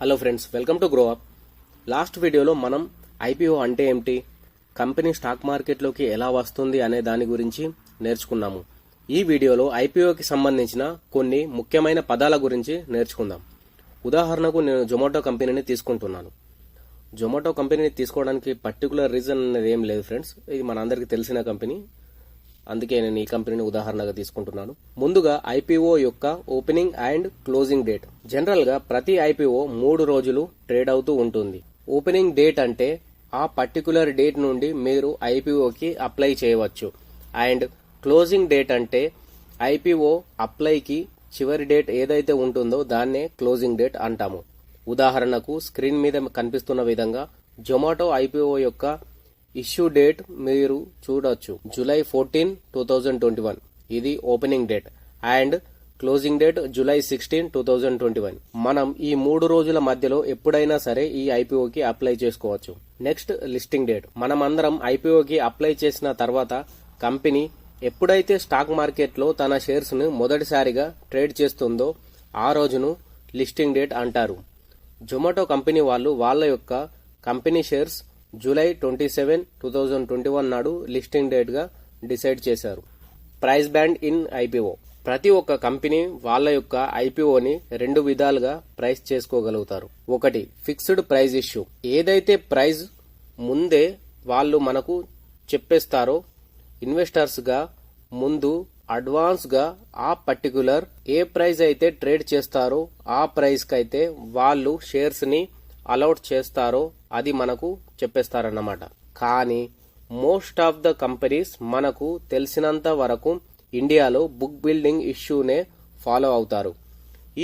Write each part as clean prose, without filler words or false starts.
Hello friends, welcome to grow up. Last వీడియోలో మనం IPO అంటే ఏమిటి, కంపెనీ స్టాక్ మార్కెట్లోకి ఎలా వస్తుంది అనే దాని గురించి నేర్చుకున్నాము. ఈ వీడియోలో ఐపీఓకి సంబంధించిన కొన్ని ముఖ్యమైన పదాల గురించి నేర్చుకుందాం. ఉదాహరణకు నేను జొమాటో కంపెనీని తీసుకుంటున్నాను. జొమాటో కంపెనీని తీసుకోవడానికి పర్టికులర్ రీజన్ అనేది ఏం లేదు ఫ్రెండ్స్. ఇది మనందరికీ తెలిసిన కంపెనీ, అందుకే నేను ఈ కంపెనీని ఉదాహరణగా తీసుకుంటున్నాను. ముందుగా ఐపీఓ యొక్క opening and closing date. General గా ప్రతి ఐపీఓ 3 రోజులు ట్రేడ్ అవుతూ ఉంటుంది. ఓపెనింగ్ డేట్ అంటే ఆ పర్టికులర్ డేట్ నుండి మీరు ఐపీఓకి అప్లై చేయవచ్చు. అండ్ క్లోజింగ్ డేట్ అంటే ఐపీఓ అప్లైకి చివరి డేట్ ఏదైతే ఉంటుందో దాన్నే క్లోజింగ్ డేట్ అంటాము. ఉదాహరణకు స్క్రీన్ మీద కనిపిస్తున్న విధంగా జొమాటో ఐపీఓ యొక్క ఇష్యూ డేట్ మీరు చూడొచ్చు, జూలై 14, 2021. ఇది opening date. And closing date July 16, 2021. మనం ఈ 3 రోజుల మధ్యలో ఎప్పుడైనా సరే ఈ ఐపీఓకి అప్లై చేసుకోవచ్చు. Next listing date. మనమందరం ఐపీఓకి అప్లై చేసిన తర్వాత కంపెనీ ఎప్పుడైతే స్టాక్ మార్కెట్లో తన షేర్స్ ను మొదటిసారిగా ట్రేడ్ చేస్తుందో ఆ రోజును లిస్టింగ్ డేట్ అంటారు. జొమాటో కంపెనీ వాళ్ళు వాళ్ళ యొక్క కంపెనీ షేర్స్ జూలై 27, 2021 నాడు లిస్టింగ్ డేట్ గా డిసైడ్ చేశారు. Price band in IPO. ప్రతి ఒక్క కంపెనీ వాళ్ళ యొక్క ఐపీఓని 2 విధాలుగా ప్రైస్ చేసుకోగలుగుతారు. ఒకటి ఫిక్స్డ్ ప్రైస్ ఇష్యూ. ఏదైతే ప్రైస్ ముందే వాళ్ళు మనకు చెప్పేస్తారో ఇన్వెస్టర్స్ గా ముందు అడ్వాన్స్ గా ఆ పర్టికులర్ ఏ ప్రైస్ అయితే ట్రేడ్ చేస్తారో ఆ ప్రైస్ కైతే వాళ్ళు షేర్స్ ని అలౌట్ చేస్తారో అది మనకు చెప్పేస్తారన్నమాట. కానీ మోస్ట్ ఆఫ్ ద కంపెనీస్ మనకు తెలిసినంత వరకు ఇండియాలో బుక్ బిల్డింగ్ ఇష్యూనే ఫాలో అవుతారు.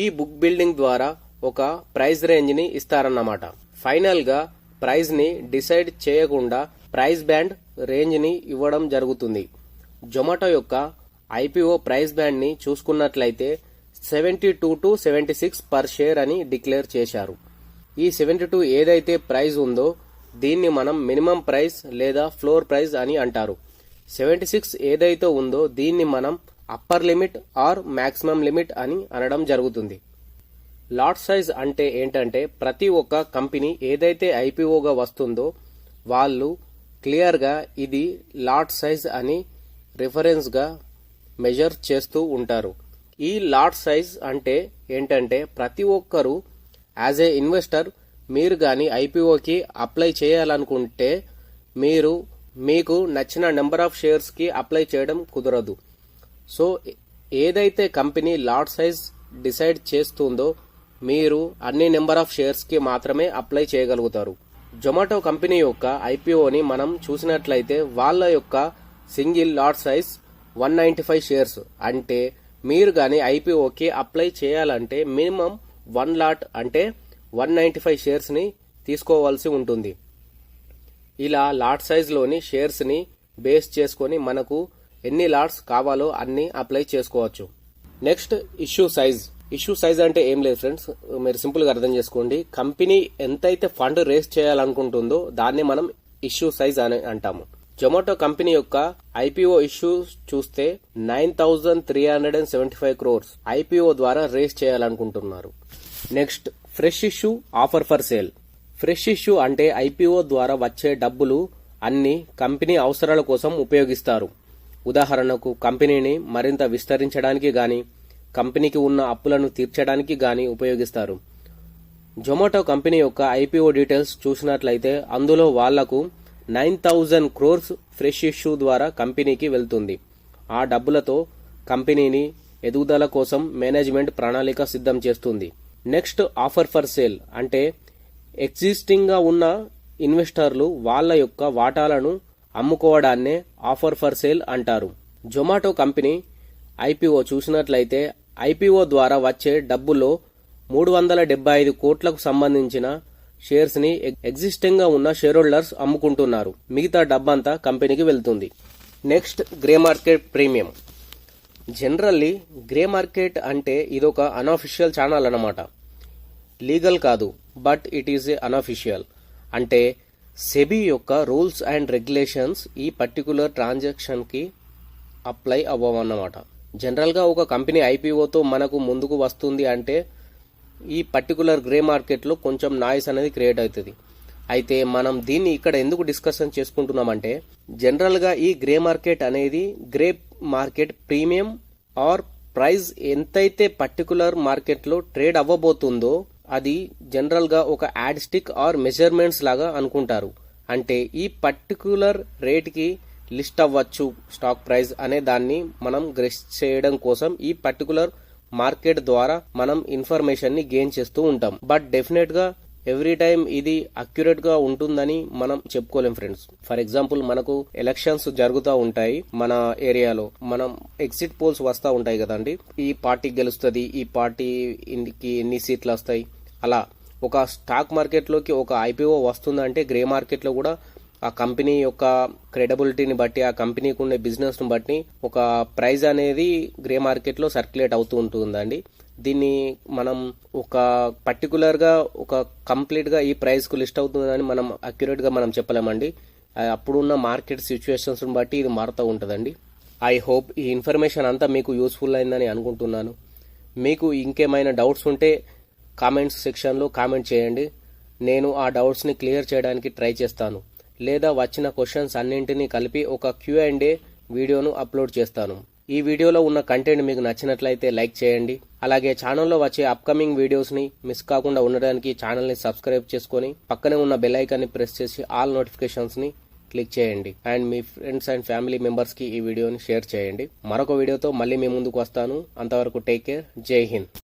ఈ బుక్ బిల్డింగ్ ద్వారా ఒక ప్రైస్ రేంజ్ ని ఇస్తారన్నమాట. ఫైనల్ గా ప్రైస్ ని డిసైడ్ చేయకుండా ప్రైస్ బ్యాండ్ రేంజ్ ని ఇవ్వడం జరుగుతుంది. జొమాటో యొక్క ఐపీఓ ప్రైస్ బ్యాండ్ ని చూసుకున్నట్లయితే 72 to 76 పర్ షేర్ అని డిక్లేర్ చేశారు. ఈ 72 ఏదైతే ప్రైస్ ఉందో దీన్ని మనం మినిమం ప్రైస్ లేదా ఫ్లోర్ ప్రైస్ అని అంటారు. 76 ఏదైతే ఉందో దీన్ని మనం upper limit or maximum limit అని అనడం జరుగుతుంది. లాట్ సైజ్ అంటే ఏంటంటే ప్రతి ఒక్క కంపెనీ ఏదైతే ఐపీఓగా వస్తుందో వాళ్ళు క్లియర్ గా ఇది లాట్ సైజ్ అని రిఫరెన్స్ గా మెజర్ చేస్తూ ఉంటారు. ఈ లాట్ సైజ్ అంటే ఏంటంటే ప్రతి ఒక్కరు యాజ్ ఏ ఇన్వెస్టర్ మీరు గాని ఐపీఓకి అప్లై చేయాలనుకుంటే మీకు నచ్చిన నెంబర్ ఆఫ్ షేర్స్ కి అప్లై చేయడం కుదరదు. సో ఏదైతే కంపెనీ లాట్ సైజ్ డిసైడ్ చేస్తుందో మీరు అన్ని నెంబర్ ఆఫ్ షేర్స్ కి మాత్రమే అప్లై చేయగలుగుతారు. జొమాటో కంపెనీ యొక్క ఐపీఓని మనం చూసినట్లయితే వాళ్ళ యొక్క సింగిల్ లాట్ సైజ్ 195 షేర్స్. అంటే మీరు గాని ఐపీఓకి అప్లై చేయాలంటే మినిమం 1 లాట్ అంటే 195 షేర్స్ ని తీసుకోవాల్సి ఉంటుంది. ఇలా లాట్ సైజ్ లోని షేర్స్ ని బేస్ చేసుకొని మనకు ఎన్ని లాట్స్ కావాలో అన్ని అప్లై చేసుకోవచ్చు. Next issue size. Issue size అంటే ఏం లేదు ఫ్రెండ్స్, మీరు సింపుల్ గా అర్థం చేసుకోండి. కంపెనీ ఎంతైతే ఫండ్ రేస్ చేయాలనుకుంటుందో దాన్ని మనం ఇష్యూ సైజ్ అని అంటాము. జొమాటో కంపెనీ యొక్క ఐపీఓ ఇష్యూ చూస్తే 9,375 crores ఐపీఓ ద్వారా రేస్ చేయాలనుకుంటున్నారు. Next fresh issue offer for sale. Fresh issue అంటే ఐపీఓ ద్వారా వచ్చే డబ్బులు అన్ని కంపెనీ అవసరాల కోసం ఉపయోగిస్తారు. ఉదాహరణకు కంపెనీని మరింత విస్తరించడానికి గాని కంపెనీకి ఉన్న అప్పులను తీర్చడానికి గాని ఉపయోగిస్తారు. జొమాటో కంపెనీ యొక్క ఐపీఓ డీటెయిల్స్ చూసినట్లయితే అందులో వాళ్లకు 9,000 crores ఫ్రెష్ ఇష్యూ ద్వారా కంపెనీకి వెళ్తుంది. ఆ డబ్బులతో కంపెనీని ఎదుగుదల కోసం మేనేజ్మెంట్ ప్రణాళిక సిద్ధం చేస్తుంది. నెక్స్ట్ ఆఫర్ ఫర్ సేల్ అంటే ఎగ్జిస్టింగ్ గా ఉన్న ఇన్వెస్టర్లు వాళ్ళ యొక్క వాటాలను అమ్ముకోవడాన్నే ఆఫర్ ఫర్ సేల్ అంటారు. జొమాటో కంపెనీ ఐపీఓ చూసినట్లయితే ఐపీఓ ద్వారా వచ్చే డబ్బులో 375 కోట్లకు సంబంధించిన షేర్స్ ని ఎగ్జిస్టింగ్ గా ఉన్న షేర్ హోల్డర్స్ అమ్ముకుంటున్నారు. మిగతా డబ్బంతా కంపెనీకి వెళ్తుంది. Next grey market premium. Generally grey market అంటే ఇదొక అన్అఫిషియల్ ఛానల్ అన్నమాట. లీగల్ కాదు, but it is a unofficial. అంటే సెబీ యొక్క రూల్స్ అండ్ రెగ్యులేషన్స్ ఈ పర్టికులర్ ట్రాన్సాక్షన్ కి అప్లై అవ్వవన్నమాట. జనరల్ గా ఒక కంపెనీ ఐపీఓతో మనకు ముందుకు వస్తుంది అంటే ఈ పర్టికులర్ గ్రే మార్కెట్లో కొంచెం నాయిస్ అనేది క్రియేట్ అవుతుంది. అయితే మనం దీన్ని ఇక్కడ ఎందుకు డిస్కషన్ చేసుకుంటున్నామంటే, జనరల్గా ఈ గ్రే మార్కెట్ అనేది grey market premium or price ఎంతైతే పర్టికులర్ మార్కెట్లో ట్రేడ్ అవ్వబోతుందో అది జనరల్గా ఒక యాడ్ స్టిక్ ఆర్ మెజర్మెంట్స్ లాగా అనుకుంటారు. అంటే ఈ పర్టికులర్ రేట్కి లిస్ట్ అవ్వచ్చు స్టాక్ ప్రైస్ అనే దాన్ని మనం గెస్ చేయడం కోసం ఈ పర్టికులర్ మార్కెట్ ద్వారా మనం ఇన్ఫర్మేషన్ ని గెయిన్ చేస్తూ ఉంటాం. బట్ డెఫినెట్ గా ఎవ్రీ టైం ఇది అక్యురేట్ గా ఉంటుందని మనం చెప్పుకోలేం ఫ్రెండ్స్. ఫర్ ఎగ్జాంపుల్ మనకు ఎలక్షన్స్ జరుగుతూ ఉంటాయి మన ఏరియాలో, మనం ఎగ్జిట్ పోల్స్ వస్తూ ఉంటాయి కదండి. ఈ పార్టీ గెలుస్తుంది, ఈ పార్టీకి ఎన్ని సీట్లు వస్తాయి, అలా ఒక స్టాక్ మార్కెట్లోకి ఒక ఐపీఓ వస్తుందంటే గ్రే మార్కెట్లో కూడా ఆ కంపెనీ యొక్క క్రెడిబిలిటీని బట్టి, ఆ కంపెనీకి ఉండే బిజినెస్ ను బట్టి ఒక ప్రైజ్ అనేది గ్రే మార్కెట్లో సర్క్యులేట్ అవుతూ ఉంటుందండి. దీన్ని మనం ఒక పర్టికులర్ గా ఒక కంప్లీట్ గా ఈ ప్రైస్ కు లిస్ట్ అవుతుందని మనం అక్యురేట్ గా మనం చెప్పలేమండి. అప్పుడున్న మార్కెట్ సిచ్యువేషన్స్ బట్టి ఇది మారుతూ ఉంటుందండి. ఐ హోప్ ఈ ఇన్ఫర్మేషన్ అంతా మీకు యూస్ఫుల్ అయిందని అనుకుంటున్నాను. మీకు ఇంకేమైనా డౌట్స్ ఉంటే కామెంట్స్ సెక్షన్లో కామెంట్ చేయండి. నేను ఆ డౌట్స్ని క్లియర్ చేయడానికి ట్రై చేస్తాను. లేదా వచ్చిన క్వశ్చన్స్ అన్నింటినీ కలిపి ఒక Q&A వీడియోను అప్లోడ్ చేస్తాను. ఈ వీడియోలో ఉన్న కంటెంట్ మీకు నచ్చినట్లయితే లైక్ చేయండి. అలాగే ఛానల్లో వచ్చే అప్కమింగ్ వీడియోస్ని మిస్ కాకుండా ఉండడానికి ఛానల్ని సబ్స్క్రైబ్ చేసుకొని పక్కనే ఉన్న బెల్ ఐకాన్ని ప్రెస్ చేసి ఆల్ నోటిఫికేషన్స్ని క్లిక్ చేయండి. And me friends and family మెంబర్స్కి ఈ వీడియోని షేర్ చేయండి. మరొక వీడియోతో మళ్ళీ మీ ముందుకు వస్తాను. అంతవరకు టేక్ కేర్. జై హింద్.